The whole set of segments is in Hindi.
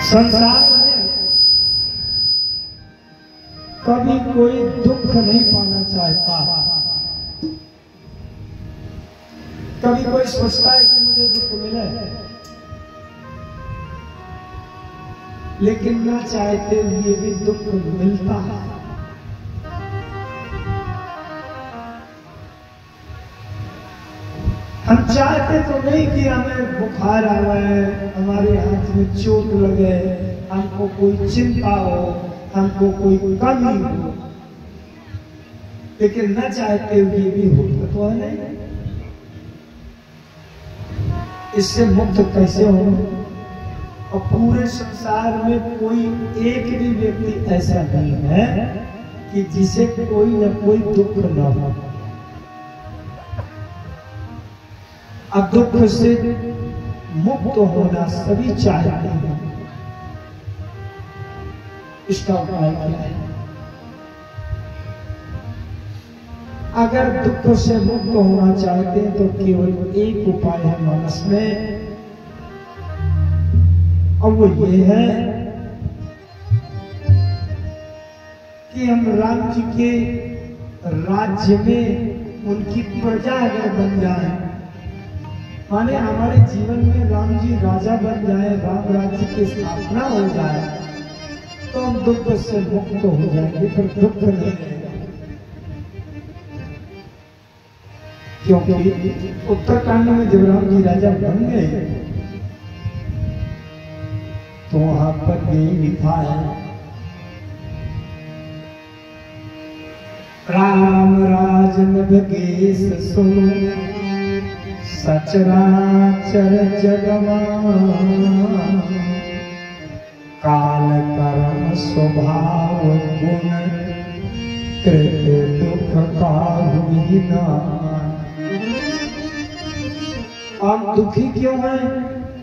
संसार में कभी कोई दुख नहीं पाना चाहता। कभी कोई सोचता है कि मुझे दुख मिले, लेकिन ना चाहते हुए भी दुख मिलता है। हम चाहते तो नहीं कि हमें बुखार आवे, हमारे हाथ में चोट लगे, हमको कोई चिंता हो, हमको कोई कमी हो, लेकिन न चाहते हुए भी होता तो है नहीं। इससे मुक्त कैसे हो? और पूरे संसार में कोई एक भी व्यक्ति ऐसा नहीं है कि जिसे कोई न कोई दुख न हो। अब दुख से मुक्त होना सभी चाहते हैं। इसका उपाय क्या है? अगर दुख से मुक्त होना चाहते हैं तो केवल एक उपाय है मानस में, और वो ये है कि हम राम जी के राज्य में उनकी प्रजा अगर बन जाए, माने हमारे जीवन में राम जी राजा बन जाए, राम राज्य की स्थापना हो जाए, तो हम दुख से मुक्त हो जाएंगे, फिर दुख नहीं रहेगा। क्योंकि उत्तरकांड में जब राम जी राजा बन गए तो वहां पर यही लिखा है, राम राज नभगेश सुनो, सचराचर जगमान, काल कर्म स्वभाव गुण, कृत दुख काहु नाम। हम दुखी क्यों हैं?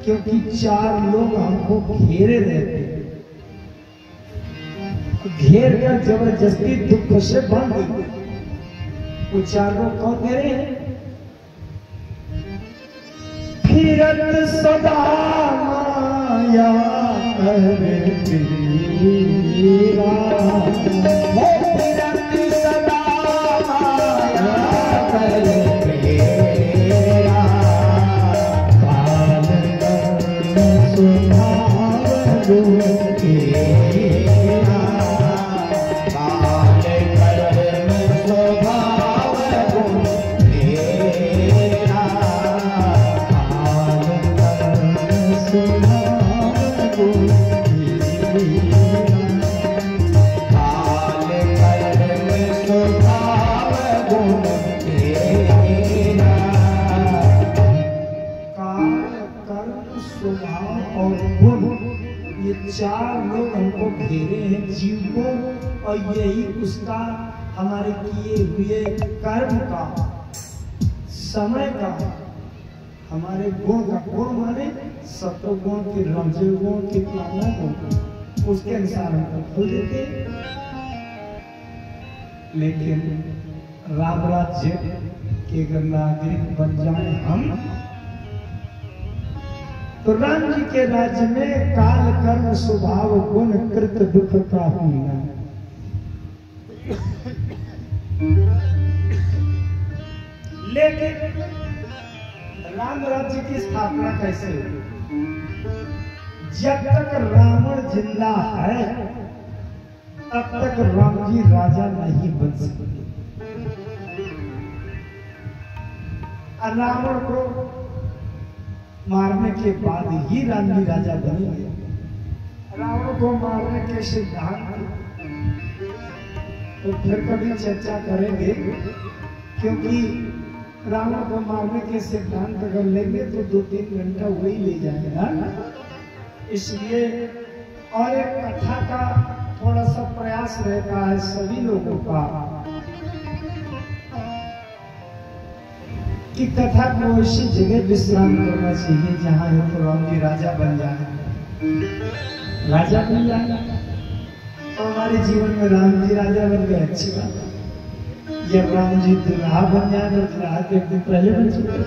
क्योंकि चार लोग हमको घेरे रहते, घेर कर जबरदस्ती दुख से बांध देते। वो चार लोग कौन घेरे हैं? फिरत सदा माया करती फिरत सदा माया करती चार लोग हमको घेरे हैं, जीव को, और यही उसका हमारे किए हुए कर्म का, समय का, हमारे गुण का, गुण माने सत्वगुण के, रजोगुण के, तमोगुण, उसके अनुसार हमको खोल देते। लेकिन राम राज्य के अगर नागरिक बन जाए हम, तो राम जी के राज्य में काल कर्म स्वभाव गुण कृत दुख का होना। लेकिन राम राज्य की स्थापना कैसे होगी? जब तक रावण जिंदा है तब तक राम जी राजा नहीं बन सकते। रावण को मारने के बाद ही राम जी राजा बनेंगे। रावण को मारने के सिद्धांत तो फिर कभी चर्चा करेंगे, क्योंकि रावण को मारने के सिद्धांत अगर लेंगे तो 2-3 घंटा वही ले जाएगा। इसलिए और एक कथा का थोड़ा सा प्रयास रहता है सभी लोगों का कि कथा को ऐसी जगह विश्राम करना चाहिए जहां है तो राम जी राजा बन जाए। राजा बन जाए तो हमारे जीवन में राम जी राजा बन गए, अच्छी बात है। या राम जी दुल्हा बन जाए तो दुल्हा तो एक दिन पहले बन चुके।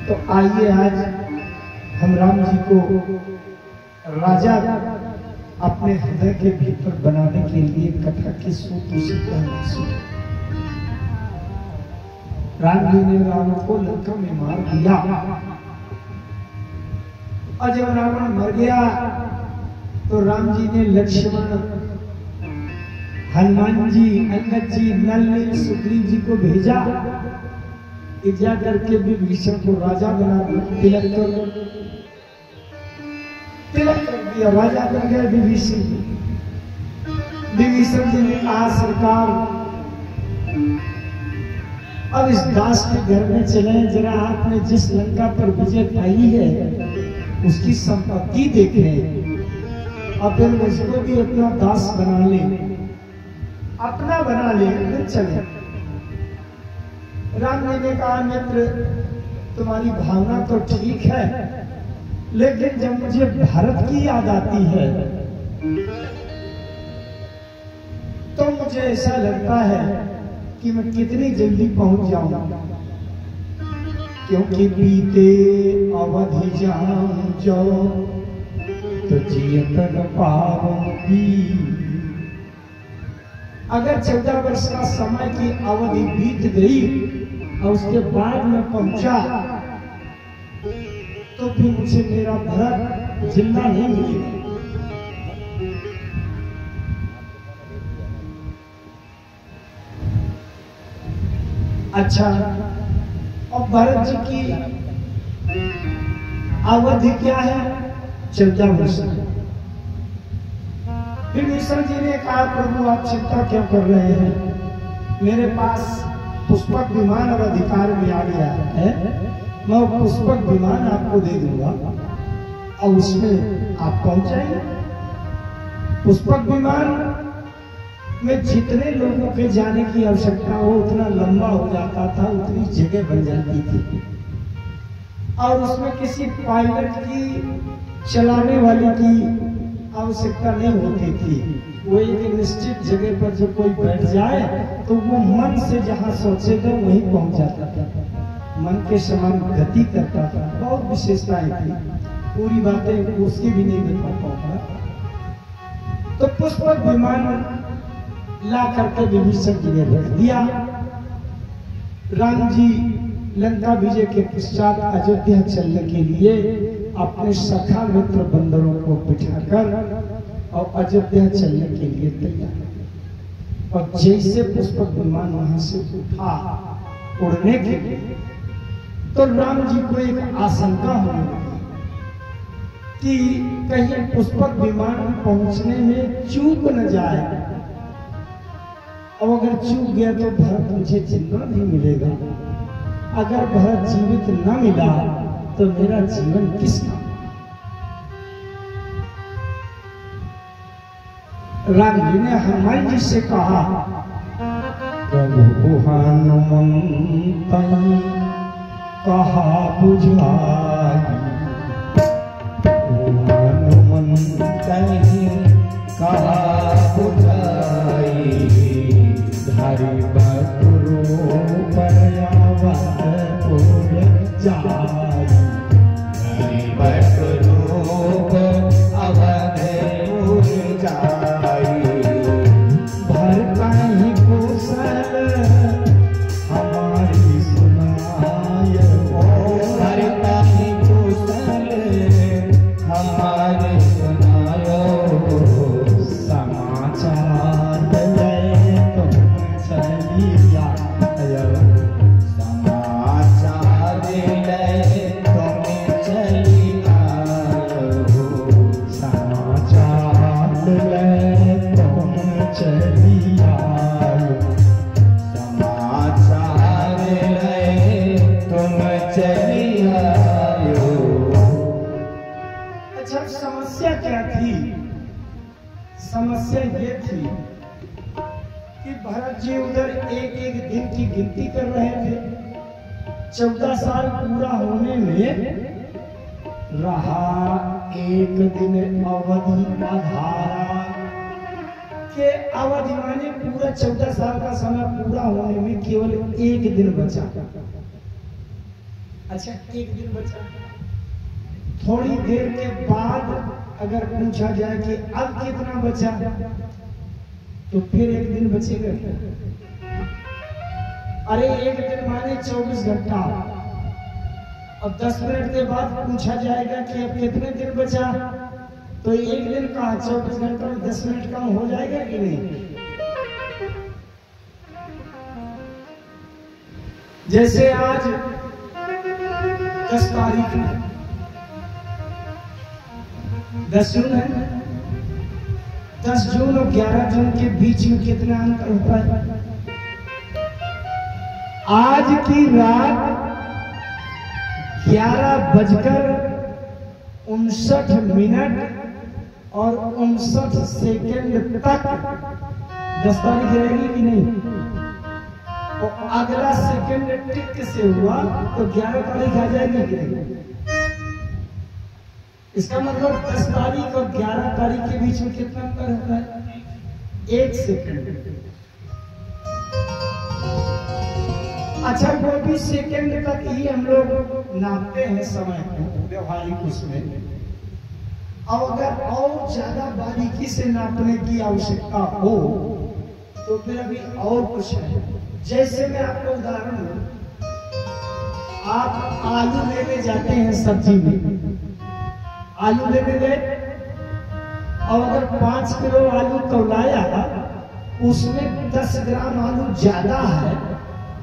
तो आइए आज हम राम जी को राजा अपने हृदय के भीतर बनाने के लिए कथा के सूत्र सीखा। राम जी ने रावण को लंका में मार दिया और जब रावण मर गया तो राम जी ने लक्ष्मण, हनुमान जी, अंगद जी, नल नील, सुग्रीव जी को भेजा कि जा करके विभीषण को राजा बना दिया, तिलक कर दिया, राजा बन गया विभीषण जी। विभीषण जी ने कहा सरकार अब इस दास के घर में चले, जरा आपने जिस लंका पर विजय पाई है उसकी संपत्ति देखें और फिर मुझको भी अपना दास बना ले, अपना बना ले, फिर चले। राम जी ने कहा मित्र तुम्हारी भावना तो ठीक है, लेकिन जब मुझे भारत की याद आती है तो मुझे ऐसा लगता है कि मैं कितनी जल्दी पहुंच जाऊंगा, क्योंकि बीते अवधि जाऊं जो तो जियतन पाऊंगी। अगर 14 वर्ष का समय की अवधि बीत गई और उसके बाद में पहुंचा तो फिर मुझे मेरा भरत जिंदा नहीं मिलेगा। अच्छा, और भरत जी की अवधि क्या है? 14 वर्ष। विभीषण जी ने कहा प्रभु आप चिंता क्यों कर रहे हैं, मेरे पास पुष्पक विमान और अधिकार में आ गया है, मैं पुष्पक विमान आपको दे दूंगा और उसमें आप पहुंच जाएंगे। पुष्पक विमान में जितने लोगों के जाने की आवश्यकता हो उतना लंबा हो जाता था, उतनी जगह बन जाती थी और उसमें किसी पायलट की, चलाने वाले की आवश्यकता नहीं होती थी। वो एक निश्चित जगह पर जब कोई बैठ जाए तो वो मन से जहां सोचेगा वहीं पहुंच जाता था, मन के समान गति करता था। बहुत विशेषताएं थी, पूरी बातें उसकी भी नहीं बता पाऊंगा। तो पुष्पक विमान ला करके विभीषण जी ने रख दिया। राम जी लंका विजय के पश्चात अयोध्या चलने के लिए अपने सखा मित्र बंदरों को बिठाकर और अयोध्या चलने के लिए तैयार। और जैसे पुष्पक विमान वहां से उठा उड़ने के लिए तो राम जी को एक आशंका होने लगी कि कहीं पुष्पक विमान पहुंचने में चूक न जाए, और अगर चूक गया तो भरत मुझे जिंदा नहीं मिलेगा, अगर भरत जीवित न मिला तो मेरा जीवन किस काम। राम जी ने हनुमान जी से कहा प्रभु हनुमंत कहा बुझाई, हनुमंत कहा बुझाई, धारी बतुरो परयावत जाई, धारी बतुरो अवध जाई, भर कहीं कुशल हमारी सुनाय, भर कहीं कुशल हमारे सुनायो, समाचार ले तुम चलिया, समाचार ले तुम चलिया, समाचार ले तुम चलिया, समाचार ले तुम चलिया। अच्छा, समस्या क्या थी? समस्या ये थी कि भरत जी उधर एक एक दिन की गिनती कर रहे थे। 14 साल पूरा होने में रहा एक दिन अवधि आधारा के अवधि माने पूरा 14 साल का समय पूरा होने में केवल एक दिन बचा। अच्छा, एक दिन बचा, थोड़ी देर के बाद अगर पूछा जाए कि अब कितना बचा, तो फिर एक दिन बचेगा। अरे एक दिन माने 24 घंटा, अब 10 मिनट के बाद पूछा जाएगा कि अब कितने दिन बचा, तो एक दिन का 24 घंटा में 10 मिनट कम हो जाएगा कि नहीं? जैसे आज 10 तारीख है, 10 जून है, 10 जून और 11 जून के बीच में कितना अंतर होता है? आज की रात 11:59 और 59 तक 10 तारीख रहेगी कि नहीं? तो अगला सेकंड टिक से हुआ तो 11 तारीख आ जाएगी कि नहीं? इसका मतलब 10 तारीख और 11 तारीख के बीच में कितना अंतर होता है? 1 सेकंड। अच्छा, वो भी सेकंड तक ही हम लोग नापते हैं समय को व्यवहारिक उसमें। और अगर और ज्यादा बारीकी से नापने की आवश्यकता हो तो फिर अभी और कुछ है। जैसे मैं आपको उदाहरण दूं, आप आलू लेने जाते हैं सब्जी में, आलू लेने गए और अगर 5 किलो आलू तौलाया, उसमें 10 ग्राम आलू ज्यादा है,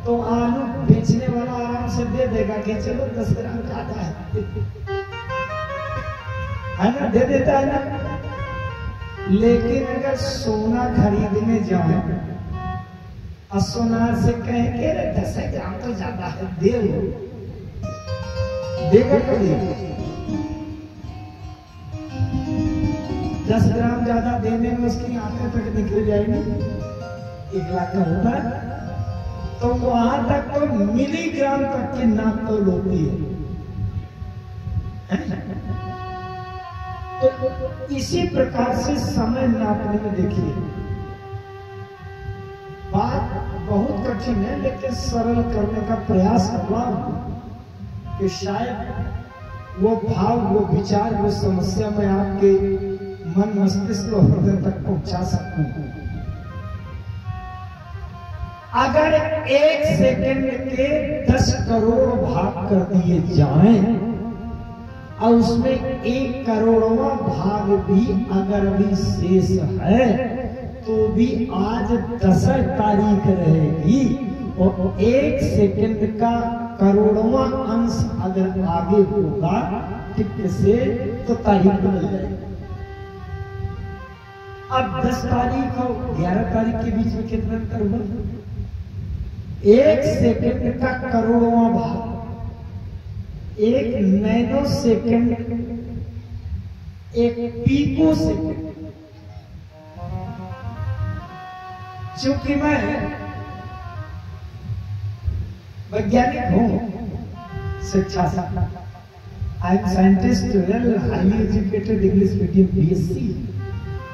तो आलू बेचने वाला आराम से दे देगा कि चलो 10 ग्राम ज्यादा है ना, दे देता है ना। लेकिन अगर सोना खरीदने जाए और सोनार से कहें कि 10 ग्राम तो ज्यादा है, दे देगा कभी? 10 ग्राम ज्यादा देने में उसकी आंखें तक निकल जाएगी। 1 लाख का होता है तो वहां तक तो मिलीग्राम तक की नाप तो होती है। तो इसी प्रकार से समय नापने में देखिए, बात बहुत कठिन है लेकिन सरल करने का प्रयास कर रहा हूं कि शायद वो भाव, वो विचार, वो समस्या मैं आपके मन मस्तिष्क और हृदय तक पहुंचा सकूं। अगर 1 सेकंड के 10 करोड़ भाग कर दिए जाएं और उसमें 1 करोड़वां भाग भी अगर अभी शेष है, तो भी आज 10 तारीख रहेगी और 1 सेकंड का करोड़वां अंश अगर आगे होगा टिक से, तो तारीख बदल जाएगी। अब 10 तारीख और 11 तारीख के बीच में कितना अंतर हुआ? 1 सेकंड का करोड़वां भाग, 1 नैनो सेकंड, 1 पीको सेकंड। चूंकि मैं वैज्ञानिक हूं शिक्षा से, I am scientist, well highly educated, English medium BSc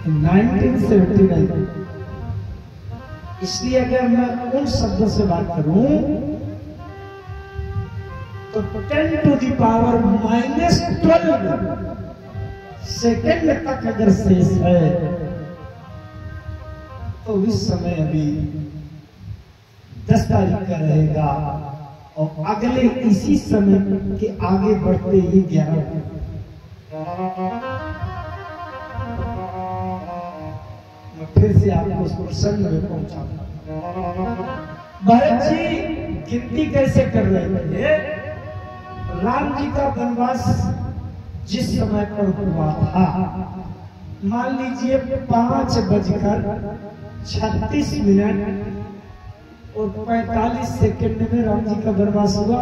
in 1979। इसलिए अगर मैं उन शब्दों से बात करूं तो 10 to the power -12 सेकंड तक अगर शेष है, तो इस समय अभी 10 तारीख का रहेगा और अगले इसी समय के आगे बढ़ते ही 11। फिर से आपको उस प्रसंग में पहुंचा। भरत जी गिनती कैसे कर रहे थे? राम जी का वनवास जिस समय पर हुआ था, मान लीजिए 5:36 और 45 सेकंड में राम जी का वनवास हुआ।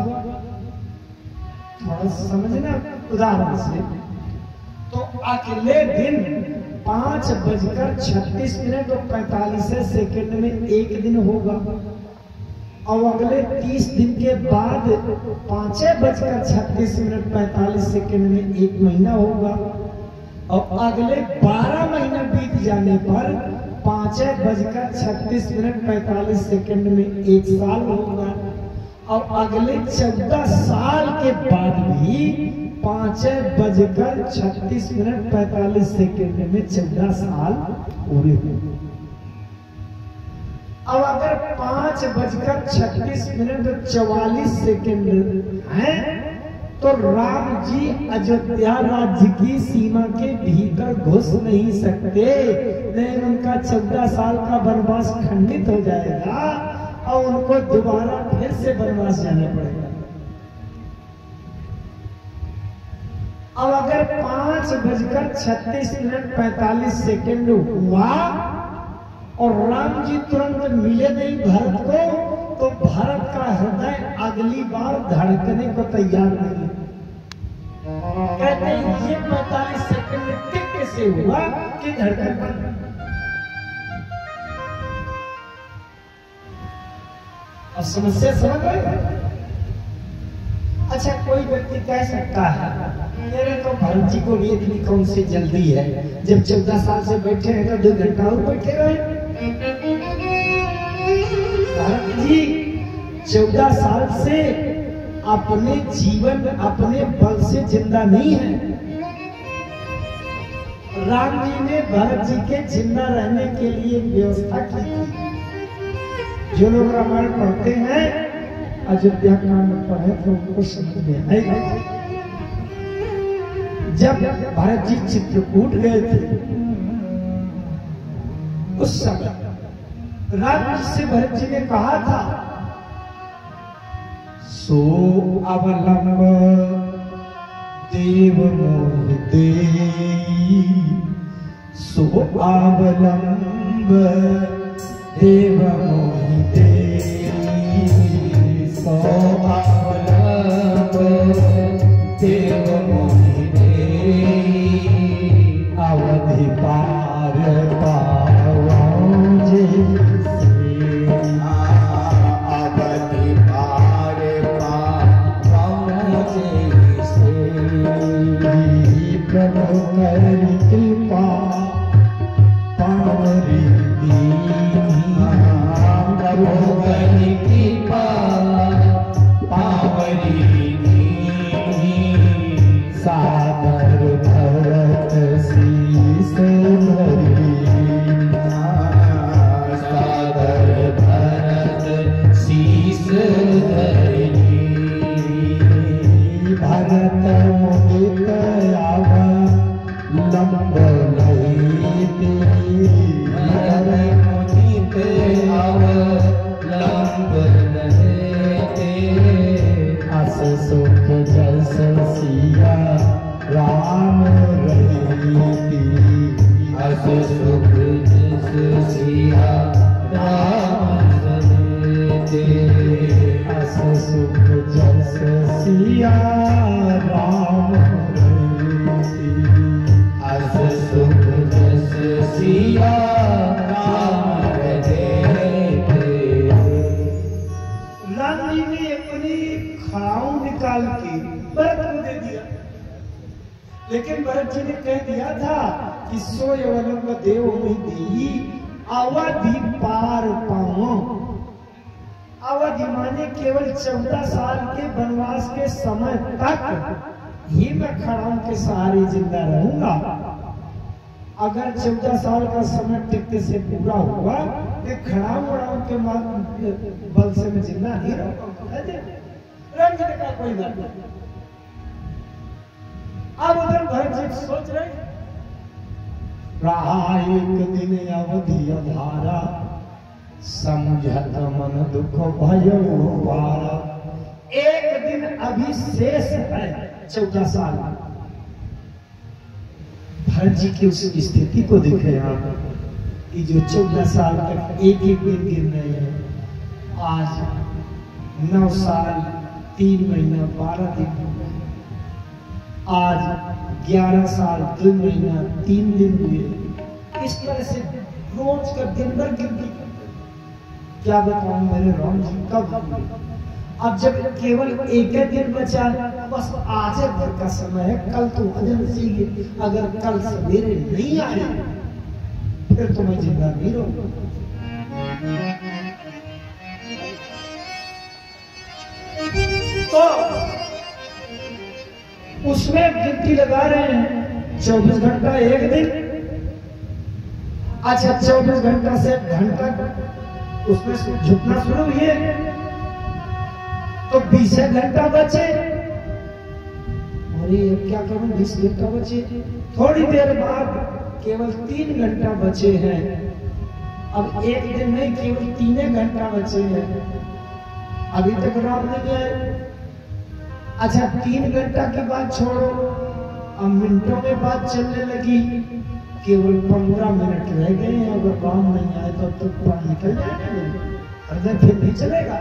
थोड़ा समझना उदाहरण से, तो अगले दिन 5:36 और 45 सेकंड में 1 दिन होगा और अगले 30 दिन के बाद 5:36 और 45 सेकंड में 1 महीना होगा और अगले 12 महीना बीत जाने पर 5:36 और 45 सेकंड में 1 साल होगा और अगले 14 साल के बाद भी 5:36:45 में 14 साल पूरे हुए। अब अगर 5:36:44 है तो राम जी अयोध्या राज्य की सीमा के भीतर घुस नहीं सकते, नहीं उनका 14 साल का वनवास खंडित हो जाएगा और उनको दोबारा फिर से वनवास जाना पड़ेगा। अब अगर 5:36:45 हुआ और राम जी तुरंत मिले नहीं भरत को, तो भरत का हृदय अगली बार धड़कने को तैयार नहीं। कहते हैं ये 45 सेकंड कैसे हुआ कि धड़कन बंद। अब समस्या समझ रहे? अच्छा, कोई व्यक्ति कह सकता है मेरे तो भरत जी को भी इतनी कौन सी जल्दी है, जब 14 साल से बैठे हैं तो 2 घंटा और बैठे रहे। भरत जी 14 साल से अपने जीवन अपने बल से जिंदा नहीं है। राम जी ने भरत जी के जिंदा रहने के लिए व्यवस्था की थी। जो लोग रामायण पढ़ते हैं, अयोध्या कांड पढ़े तो उनको समझ में आएगा। जब भरत जी चित्रकूट गए थे, उस समय राम जी से भरत जी ने कहा था, सो अवलंब देव मोह देई, सो अवलंब देव मोह देई, सो अवलंब देव मोह देई, अवधि पार पावां जैसे, अवधि पार पावां जैसे, प्रभु कर कृपा पावरी दीनी, प्रभु कर कृपा पावरी दीनी, सादर भरत शीस धरी, सादर भरत शीस धरी, भरत मुदित अवलंब लैते, भरत मुदित अवलंब लैते, अस सुख जस सिया राम रहीति, अस सुख जस सिया राम रहीति, अस सुख जस सिया राम रहीति, अस सुख जस सिया राम रहीति। राम जी ने अपनी खाऊं निकाल के भरत को दे दिया, लेकिन भरत जी ने कह दिया था कि सो अवलंब देव मोहि देई, अवधि पार पाओ। अवधि माने केवल 14 साल के वनवास के समय तक ही मैं खड़ाऊं के सहारे जिंदा रहूंगा। अगर 14 साल का समय टिकते से पूरा हुआ तो खड़ाऊं के बल से मैं जिंदा नहीं रहूंगा। रंजन का कोई बात नहीं। अब उधर भरत जी सोच रहे, रहा एक दिन अवधि अधारा, समझत मन दुख भयो पारा। एक दिन अभी शेष है 14 साल। भरत जी की उस स्थिति को देखे आप कि जो 14 साल तक एक एक दिन गिर रहे हैं, आज 9 साल 3 महीना 12 दिन हो गए, आज 11 साल 2 महीना 3 दिन हुए। इस तरह से रोज का दिन भर गिनती करते। क्या बताऊं मेरे राम जी कब हुए? अब जब केवल एक दिन बचा, बस आज भर का समय है, कल तो वजन सीखे। अगर कल सवेरे नहीं आए फिर तो मैं जिंदा नहीं रहूंगा। तो उसमें गिनती लगा रहे हैं 24 घंटा एक दिन। अच्छा 24 घंटा से घंटा उसमें झुकना शुरू हुए तो 20 घंटा बचे। अरे क्या करूं, 20 घंटा बचे। थोड़ी देर बाद केवल 3 घंटा बचे हैं। अब एक दिन नहीं, केवल 3 घंटा बचे हैं। अभी तक रात नहीं आए। अच्छा 3 घंटा की बात छोड़ो, अब मिनटों में बात चलने लगी। केवल 15 मिनट रह गए हैं। अगर राम नहीं आए तो प्राण निकल जाएंगे, हृदय फिर नहीं चलेगा।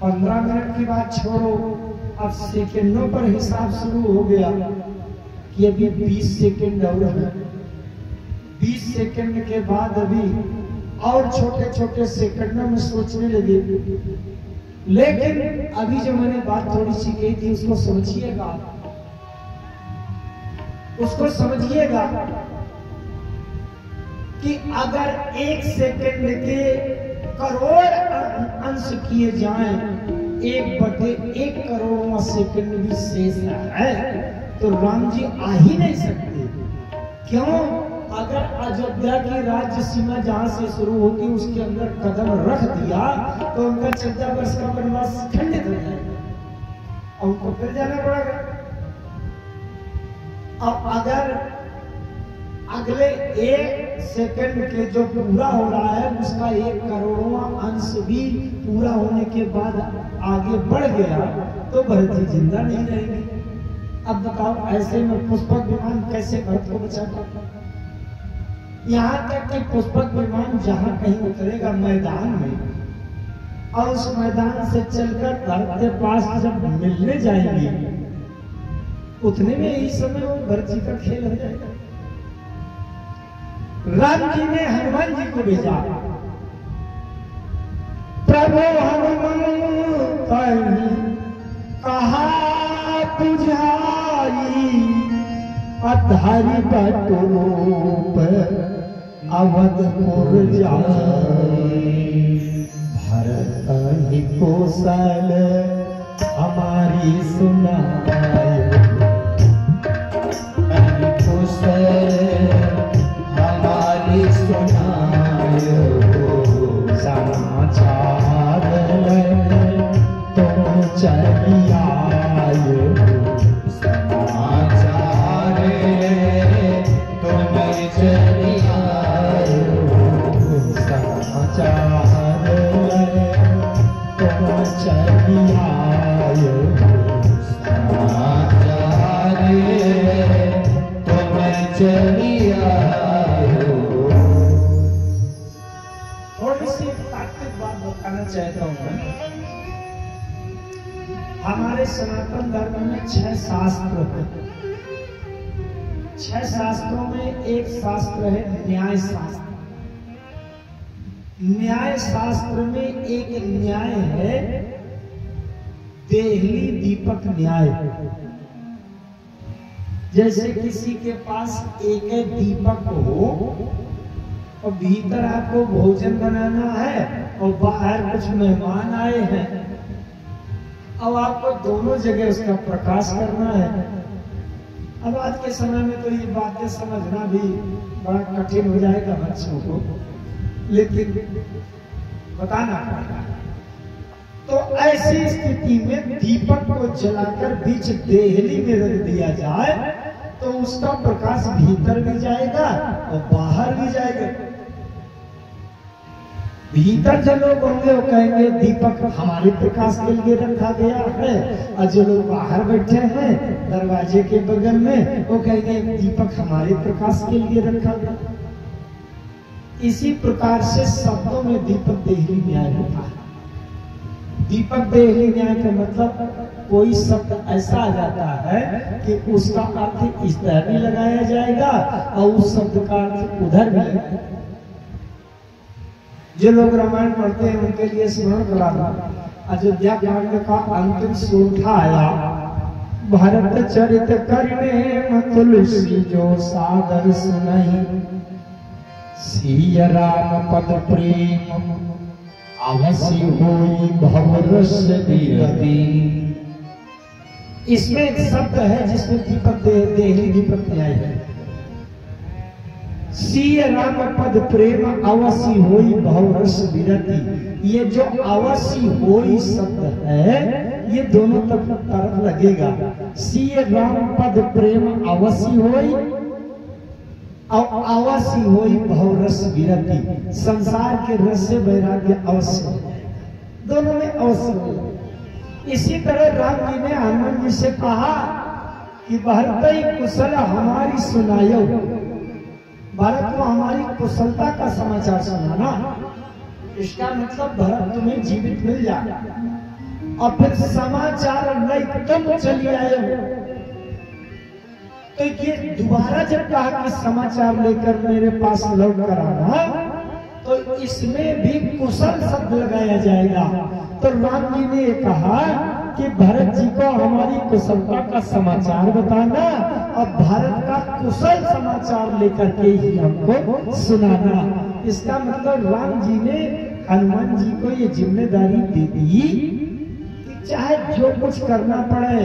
15 मिनट की बात छोड़ो, अब सेकेंडों पर हिसाब शुरू हो गया कि अभी 20 सेकेंड और है। 20 सेकेंड के बाद अभी और छोटे छोटे सेकंडों में सोचने लगे। लेकिन अभी जो मैंने बात थोड़ी सी कही थी उसको समझिएगा, उसको समझिएगा कि अगर 1 सेकंड के करोड़ अंश किए जाएं, 1/1 करोड़वां सेकंड भी शेष है तो राम जी आ ही नहीं सकते। क्यों? अगर अयोध्या की राज्य सीमा जहां से शुरू होती उसके अंदर कदम रख दिया तो उनका 14 वर्ष का वनवास खंडित हो जाएगा और उनको फिर जाना पड़ेगा। अब अगर अगले 1 सेकंड के जो पूरा हो रहा है उसका 1 करोड़वां अंश भी पूरा होने के बाद आगे बढ़ गया तो भरत जी जिंदा नहीं रहेंगे। अब बताओ ऐसे में पुष्पक विमान कैसे भरत को बचा पाता? यहाँ तक कि पुष्पक विमान जहां कहीं उतरेगा मैदान में और उस मैदान से चलकर भरत के पास जब मिलने जाएंगे उतने में ही समय वो भरत जी का खेल हो जाएगा। राम जी ने हनुमान जी को भेजा, प्रभु हनुमान कहा बुझाई अधारी बटरूप अवधपुर जाई। भरत ही कौशल हमारी सुनाए, हमारी सुनाए समाचार तुम चलिए समाचार तुम चलिए समाचार तुम चलिए समाचार तुम चलिए। थोड़ी सी तात्विक बात बताना चाहता हूं मैं। हमारे सनातन धर्म में 6 शास्त्र हैं। 6 शास्त्रों में एक शास्त्र है न्याय शास्त्र। न्याय शास्त्र में एक न्याय है देहली दीपक न्याय। जैसे किसी के पास एक दीपक हो और भीतर आपको भोजन बनाना है और बाहर कुछ मेहमान आए हैं, अब आपको दोनों जगह उसका प्रकाश करना है। अब आज के समय में तो ये बातें समझना भी बड़ा कठिन हो जाएगा बच्चों को, लेकिन बताना पड़ेगा। तो ऐसी स्थिति में दीपक को जलाकर बीच देहली में रख दिया जाए तो उसका प्रकाश भीतर भी जाएगा और बाहर भी जाएगा। भीतर जो लोग होंगे वो कहेंगे दीपक हमारे प्रकाश के लिए रखा गया है, और जो लोग बाहर बैठे हैं दरवाजे के बगल में वो कहेंगे दीपक हमारे प्रकाश के लिए रखा गया। इसी प्रकार से शब्दों में दीपक देहली न्याय होता है। दीपक देहली न्याय का मतलब कोई शब्द ऐसा आ जाता है कि उसका अर्थ इस तरह भी लगाया जाएगा और उस शब्द का अर्थ उधर भी लगाया। जो लोग रामायण पढ़ते हैं उनके लिए स्मरण करा दूं, अयोध्या कांड का अंतिम श्लोक आया, भरत चरित करने तुलसी जो सादर सुनहि, सिय राम पद प्रेम अवश्य होई भवरस बिरती। इसमें एक शब्द है जिसमें दीपक देहली दीपक न्याय है। सीय राम पद प्रेम अवसी होई भव रस विरति। ये जो अवसी होई शब्द है ये दोनों तरफ लगेगा। सीय राम पद प्रेम अवसी होई और अवसी होई भव रस विरति। संसार के रस से वैराग्य अवश्य, दोनों में अवश्य हो। इसी तरह राम जी ने हनुमान जी से कहा कि भरतई कुशल हमारी सुनायो, भरत को हमारी कुशलता का समाचार सुनाना। इसका मतलब भरत तुम्हें जीवित मिल जाए और फिर समाचार नहीं तुम चली आए हो। तो ये दोबारा जब कहा कि समाचार लेकर मेरे पास लौट कर आना, तो इसमें भी कुशल शब्द लगाया जाएगा। तो राम जी ने कहा कि भरत जी को हमारी कुशलता का समाचार बताना और भारत का कुशल समाचार लेकर के ही हमको सुनाना। इसका मतलब राम जी ने हनुमान जी को ये जिम्मेदारी दे दी कि चाहे जो कुछ करना पड़े,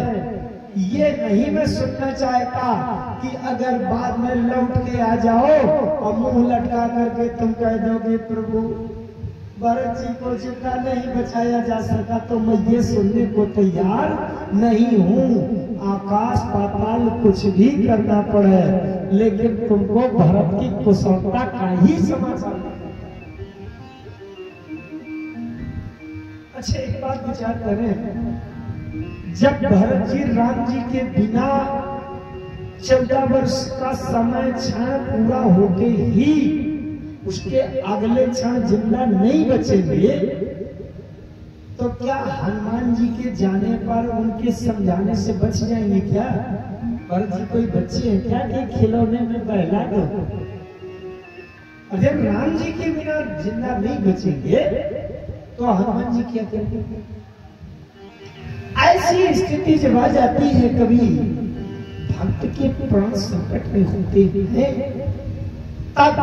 ये नहीं मैं सुनना चाहता कि अगर बाद में लौट के आ जाओ और मुंह लटका करके तुम कह दोगे प्रभु भरत जी को जितना नहीं बचाया जा सका, तो मैं ये सुनने को तैयार नहीं हूँ। आकाश पाताल कुछ भी करना पड़े, लेकिन तुमको भरत की कुशलता का ही समाचार। अच्छा एक बात विचार करें, जब भरत जी राम जी के बिना 14 वर्ष का समय क्षण पूरा होके ही उसके अगले क्षण जिंदा नहीं बचेंगे, तो क्या हनुमान जी के जाने पर उनके समझाने से बच जाएंगे क्या? भरत जी कोई बच्चे हैं क्या कि खिलौने में बहला दो? अगर राम जी के बिना जिंदा नहीं बचेंगे तो हनुमान जी क्या करेंगे? ऐसी स्थिति जब आ जाती है, कभी भक्त के प्राण संकट में होते हैं, तब